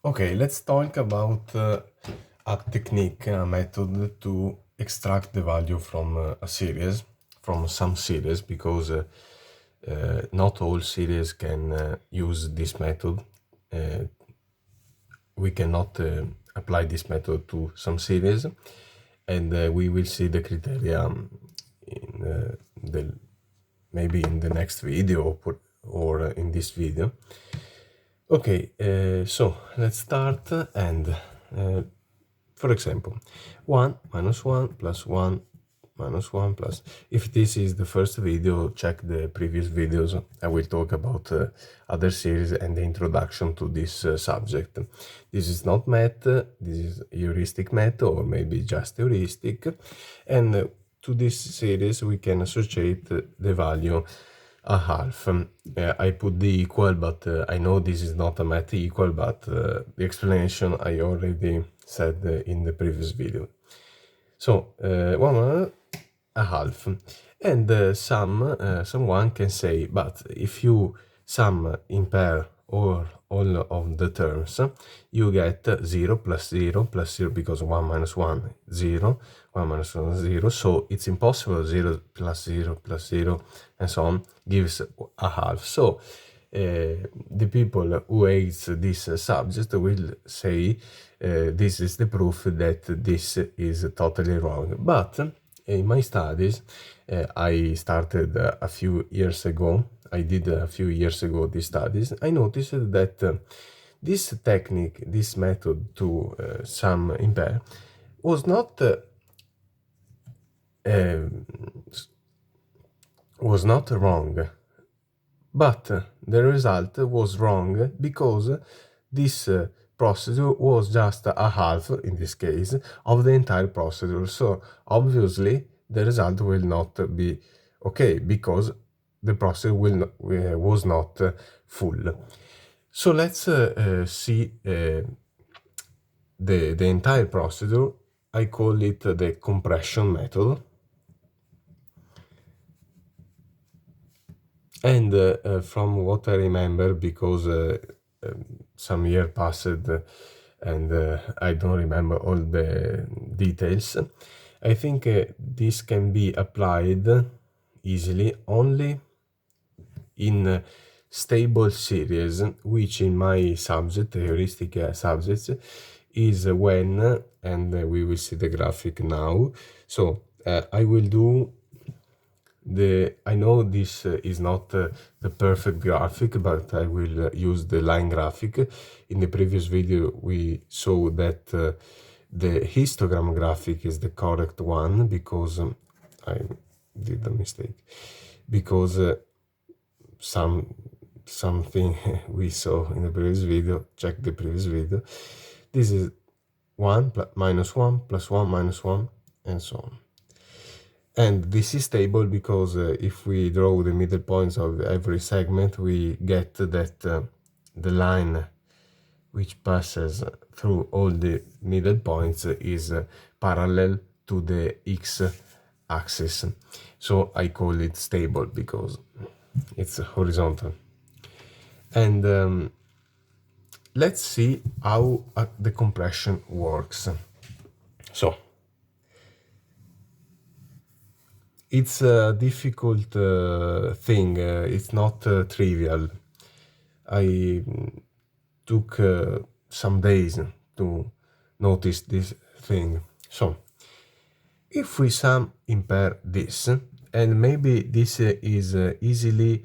Okay, let's talk about a technique, a method to extract the value from a series, from some series, because not all series can use this method. Uh, we cannot apply this method to some series, and we will see the criteria in the maybe in the next video or in this video. Okay, so let's start and for example, 1 minus 1 plus 1 minus 1 plus. If this is the first video, check the previous videos. I will talk about other series and the introduction to this subject. This is not math, this is heuristic math or maybe just heuristic. And to this series we can associate the value a half. I put the equal, but I know this is not a math equal, but the explanation I already said in the previous video. So 1 a half, and someone can say, but if you sum in pair or all of the terms, you get 0 plus 0 plus 0, because 1 minus 1 0, 1 minus 1 0, so it's impossible 0 plus 0 plus 0 and so on gives a half. So the people who hates this subject will say this is the proof that this is totally wrong. But in my studies, I started a few years ago. I did a few years ago these studies. I noticed that this technique, this method to sum in pair, was not wrong, but the result was wrong because this procedure was just a half, in this case, of the entire procedure. So obviously the result will not be okay because the procedure was not full. So let's see the entire procedure. I call it the compression method. And from what I remember, because some year passed and I don't remember all the details, I think this can be applied easily only in stable series, which in my subject, heuristic subjects, is when, and we will see the graphic now. So I will do I know this is not the perfect graphic, but I will use the line graphic. In the previous video, we saw that the histogram graphic is the correct one because I did a mistake. Because something we saw in the previous video, check the previous video. This is 1 minus 1 plus 1 minus 1 and so on. And this is stable because if we draw the middle points of every segment, we get that the line which passes through all the middle points is parallel to the x-axis. So I call it stable because it's horizontal. And let's see how the compression works. So it's a difficult thing. It's not trivial. I took some days to notice this thing. So, if we sum in pair this, and maybe this is easily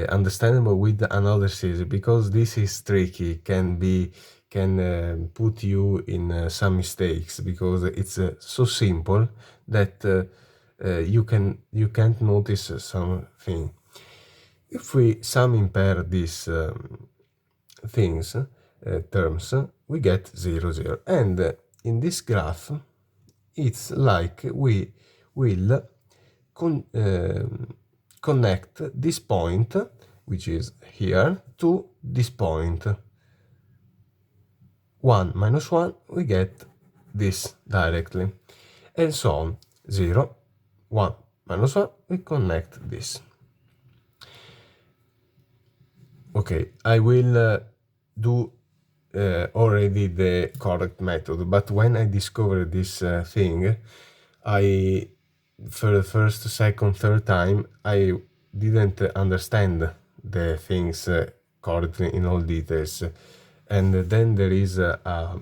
understandable with another series, because this is tricky, can put you in some mistakes, because it's so simple that you can't notice something. If we sum in pair these things, terms, we get 0, 0. And in this graph, it's like we will connect this point, which is here, to this point. 1 minus 1, we get this directly. And so on. 0, 1 minus 1, we connect this. Okay, I will do already the correct method, but when I discovered this thing, I, for the first, second, third time, I didn't understand the things correctly in all details. And then there is a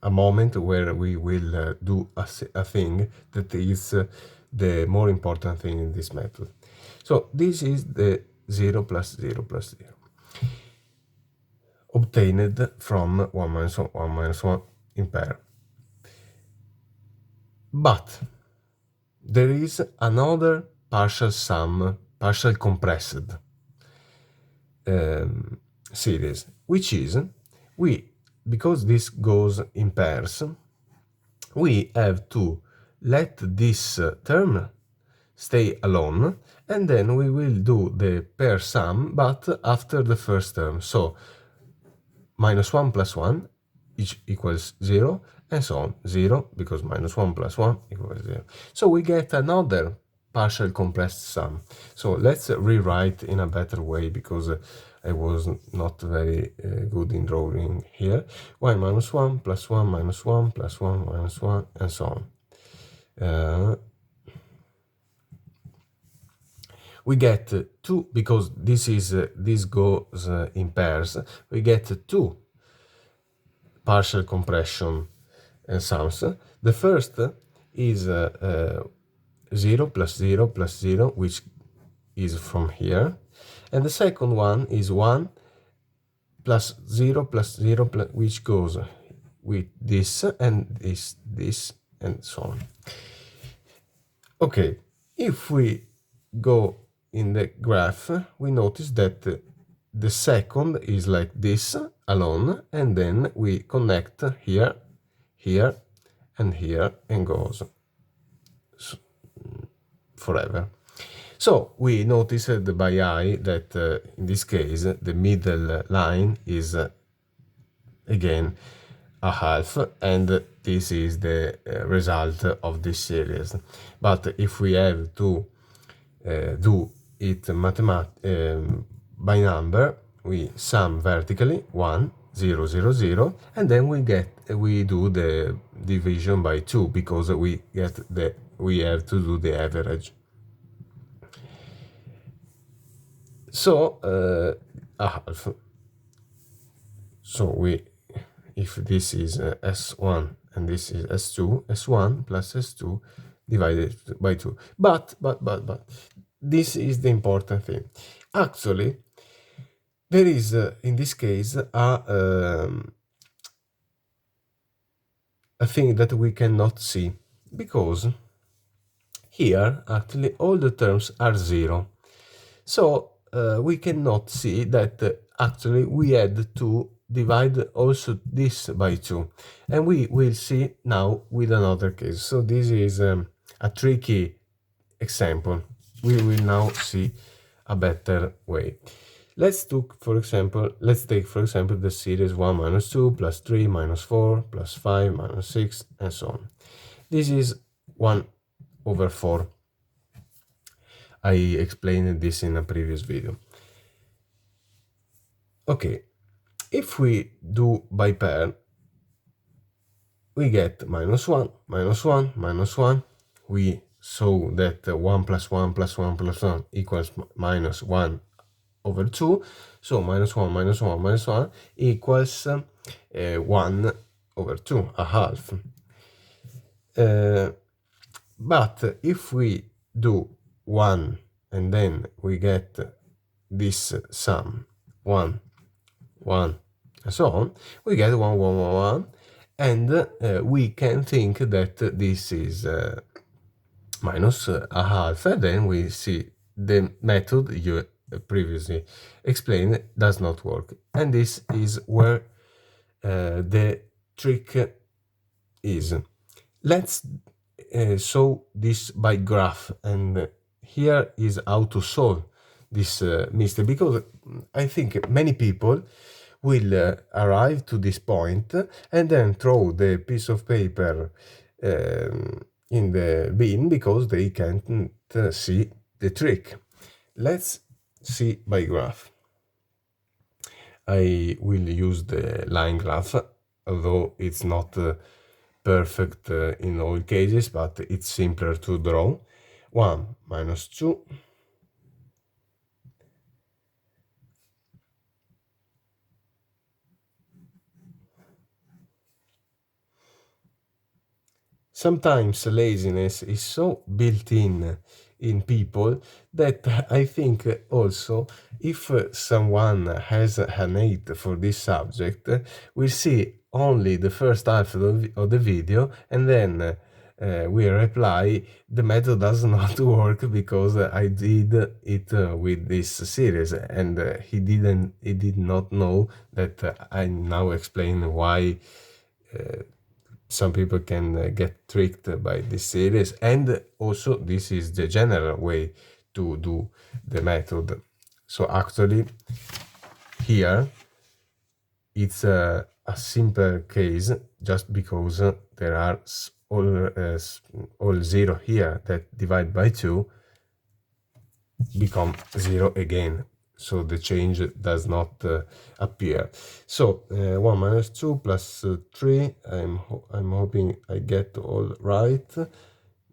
moment where we will do a thing that is the more important thing in this method. So this is the 0 plus 0 plus 0 obtained from 1 minus 1, 1 minus 1 in pair. But there is another partial sum, partial compressed series, which is, because this goes in pairs, we have to let this term stay alone, and then we will do the pair sum, but after the first term. So minus 1 plus 1 equals 0, and so on. 0, because minus 1 plus 1 equals 0. So we get another partial compressed sum. So let's rewrite in a better way, because I was not very good in drawing here. Y minus 1 plus 1 minus 1 plus 1 minus 1, and so on. We get 2, because this goes in pairs, we get 2 partial compression sums. The first is 0 plus 0 plus 0, which is from here, and the second one is 1 plus 0 plus 0, which goes with this and this, and so on. Okay, if we go in the graph, we notice that the second is like this alone, and then we connect here, here, and here, and goes forever. So we noticed by eye that in this case the middle line is again a half, and this is the result of this series. But if we have to do it by number, we sum vertically 1, 0, 0, 0, and then we do the division by 2, because we have to do the average. So a half. So if this is S1 and this is S2, S1 plus S2 divided by 2. But this is the important thing. Actually, there is in this case a thing that we cannot see, because here actually all the terms are 0. So we cannot see that actually we had to divide also this by 2, and we will see now with another case. So this is a tricky example. We will now see a better way. Let's take for example the series 1 minus 2 plus 3 minus 4 plus 5 minus 6, and so on. This is 1 over 4. I explained this in a previous video. Okay, if we do by pair, we get minus 1, minus 1, minus 1. We saw that 1 plus 1 plus 1 plus 1 equals minus 1 over 2. So minus 1, minus 1, minus 1 equals 1 over 2, a half. But if we do 1 and then we get this sum, 1, 1, and so on, we get 1, 1, 1, 1, and we can think that this is minus a half, and then we see the method you previously explained does not work. And this is where the trick is. Let's show this by graph, and here is how to solve this mistake, because I think many people will arrive to this point and then throw the piece of paper in the bin because they can't see the trick. Let's see by graph. I will use the line graph, although it's not perfect in all cases, but it's simpler to draw. 1 minus 2. Sometimes laziness is so built in people that I think also if someone has an hate for this subject, we see only the first half of the video and then we reply the method does not work because I did it with this series, and he did not know that I now explain why some people can get tricked by this series, and also this is the general way to do the method. So actually here it's a simple case just because there are all zero here that divide by 2 become 0 again, so the change does not appear. So 1 minus 2 plus 3, I'm hoping I get all right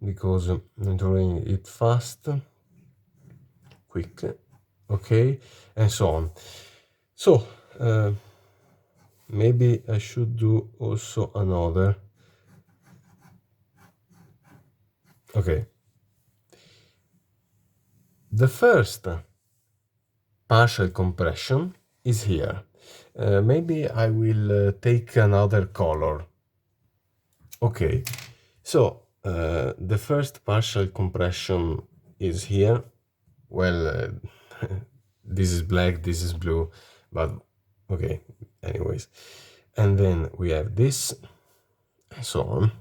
because I'm drawing it fast, quick, okay, and so on. So maybe I should do also another. Okay, the first partial compression is here. Maybe I will take another color. Okay, so the first partial compression is here. Well, this is black, this is blue, but okay, anyways. And then we have this, and so on.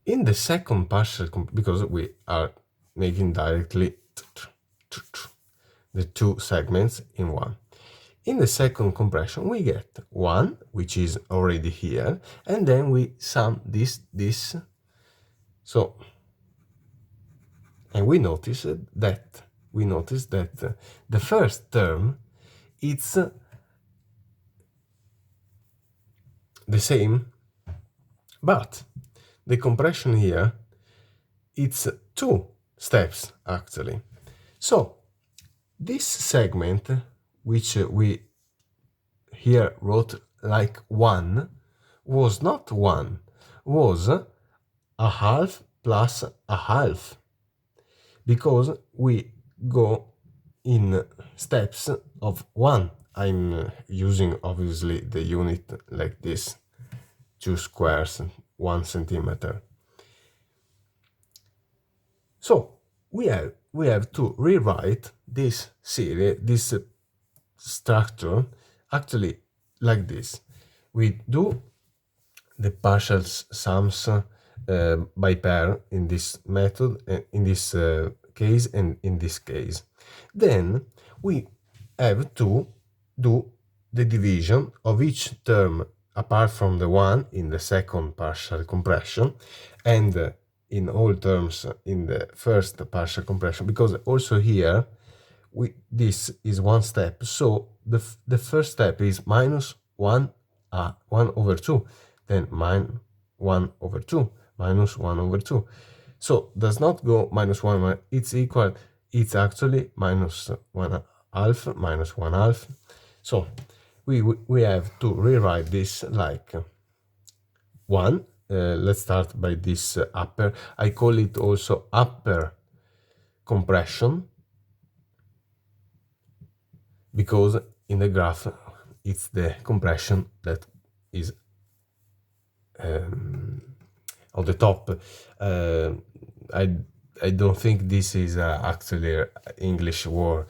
In the second partial, because we are making directly the two segments in one. In the second compression, we get 1, which is already here, and then we sum this. So, and we notice that the first term, it's the same, but the compression here, it's 2 steps actually. So this segment, which we here wrote like 1, was not 1, was a half plus a half, because we go in steps of 1. I'm using obviously the unit like this, 2 squares, 1 centimeter. So we have to rewrite this series, this structure, actually like this. We do the partial sums by pair in this method, in this case, and in this case. Then we have to do the division of each term apart from the one in the second partial compression, and in all terms in the first partial compression, because also here this is one step, so the first step is minus 1 over 2, then minus 1 over 2, minus 1 over 2. So does not go minus 1, it's equal, it's actually minus 1 half, minus 1 half. So we have to rewrite this like 1. Let's start by this upper. I call it also upper compression, because in the graph it's the compression that is on the top. I don't think this is actually an English word,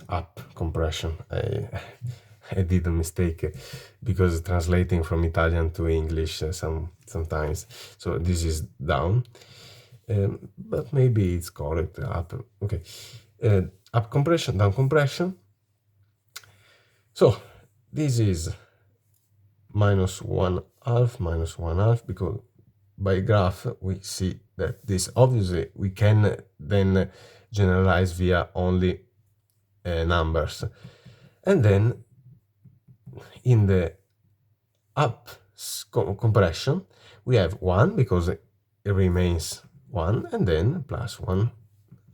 up compression. I did a mistake because translating from Italian to English sometimes. So this is down, but maybe it's correct. Up, okay. Up compression, down compression. So this is minus 1 half, minus 1 half, because by graph we see that this, obviously we can then generalize via only numbers. And then in the up compression we have 1 because it remains 1, and then plus 1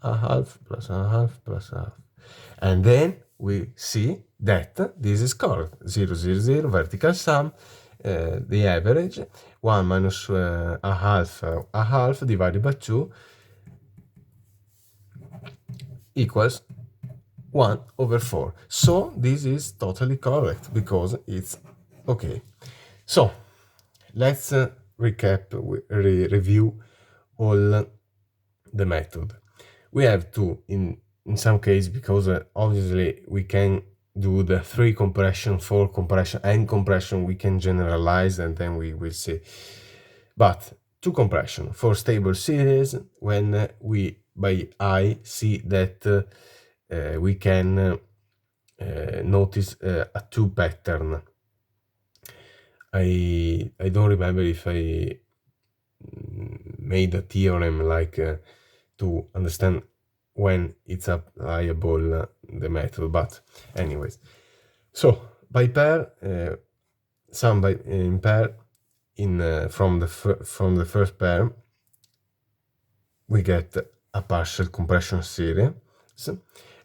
a half plus a half plus a half, and then we see that this is correct. 0 0 0 vertical sum, the average 1 minus a half divided by 2 equals 1 over 4. So this is totally correct because it's okay. So let's review all the method. We have to, in some case, because obviously we can do the 3 compression, 4 compression, and compression, we can generalize, and then we will see. But 2 compression for stable series, when we by eye see that we can notice a 2 pattern. I don't remember if I made a theorem like to understand when it's applicable the method, but anyways. So by pair, sum by in pair, from the first pair we get a partial compression series,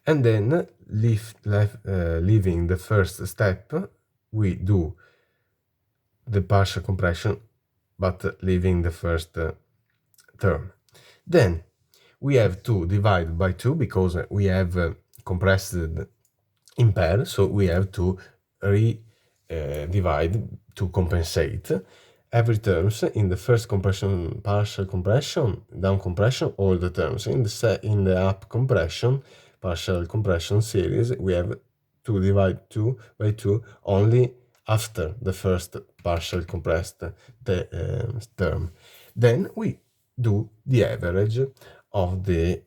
and then leaving the first step we do the partial compression but leaving the first term. Then we have to divide by 2 because we have compressed in pair, so we have to divide to compensate every terms. In the first compression, partial compression, down compression, all the terms. In the up compression, partial compression series, we have to divide 2 by 2 only after the first partial compressed term. Then we do the average of the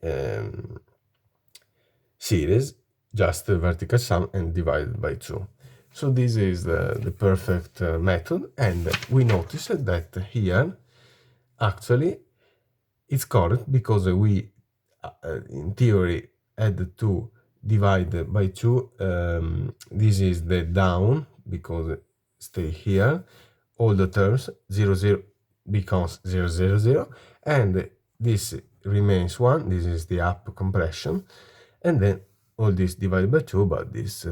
series, just the vertical sum, and divide by 2. So this is the perfect method, and we notice that here actually it's correct because we in theory had to divide by 2. This is the down because stay here, all the terms 0 0 becomes 0 0 0, and this remains 1. This is the up compression, and then all this divided by 2, but this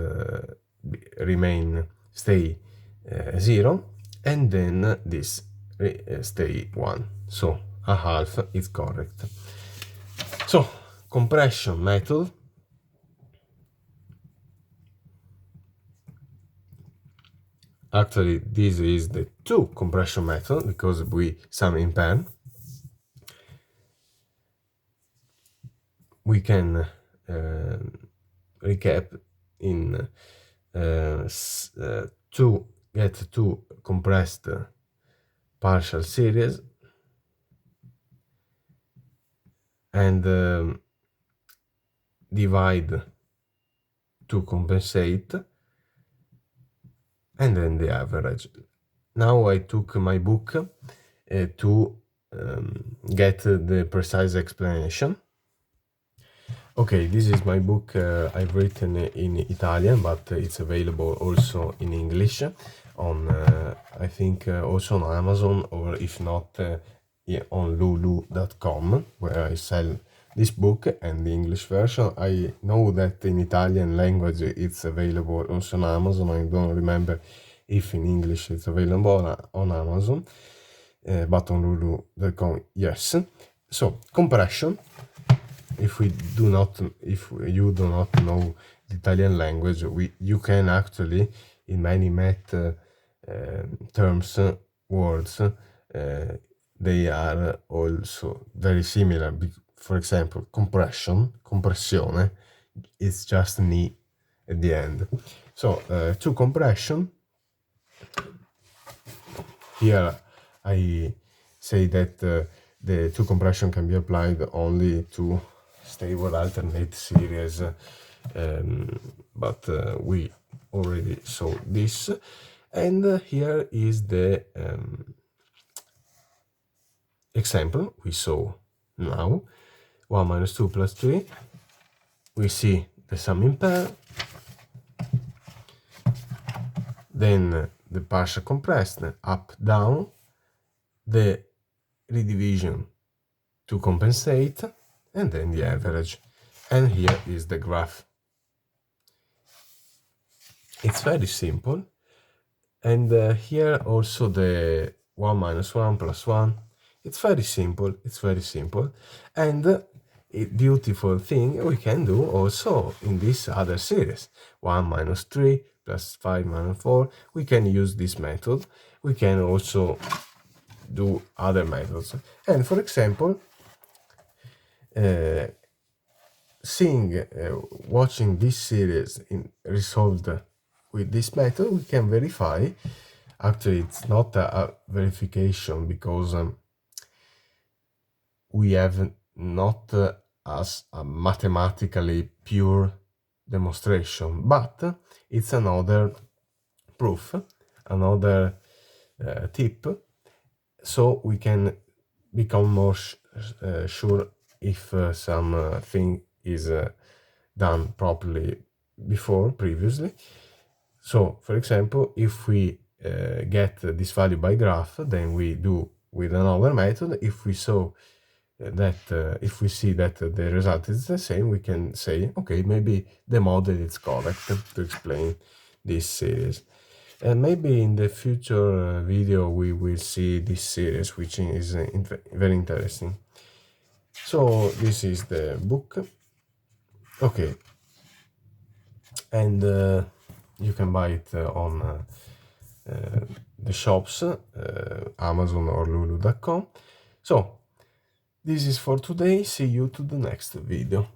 stay 0, and then this stay 1. So a half is correct. So compression method. Actually, this is the 2 compression method because we sum in pair. We can recap in to get 2 compressed partial series, and divide to compensate, and then the average. Now I took my book to get the precise explanation. Okay, this is my book. I've written in Italian, but it's available also in English on, I think, also on Amazon, or if not, on lulu.com, where I sell this book and the English version. I know that in Italian language it's available also on Amazon. I don't remember if in English it's available on Amazon, but on lulu.com, yes. So, compression. If you do not know the Italian language, you can actually, in many math terms, words, they are also very similar. For example, compressione, it's just ni at the end. So to compression, here I say that the 2 compression can be applied only to stable alternate series, but we already saw this, and here is the example we saw now. 1 minus 2 plus 3. We see the summing pair, then the partial compressed, up, down, the redivision to compensate, and then the average. And here is the graph. It's very simple. And here also the 1 minus 1 plus 1. It's very simple. It's very simple. And a beautiful thing we can do also in this other series. 1 minus 3 plus 5 minus 4. We can use this method. We can also do other methods. And for example, watching this series resolved with this method, we can verify. Actually, it's not a verification because we have not as a mathematically pure demonstration, but it's another proof, another tip, so we can become more sure if something is done properly previously. So, for example, if we get this value by graph, then we do with another method. If we if we see that the result is the same, we can say, okay, maybe the model is correct to explain this series. And maybe in the future video we will see this series, which is very interesting. So this is the book. Okay, and you can buy it on the shops, Amazon or Lulu.com. So this is for today. See you to the next video.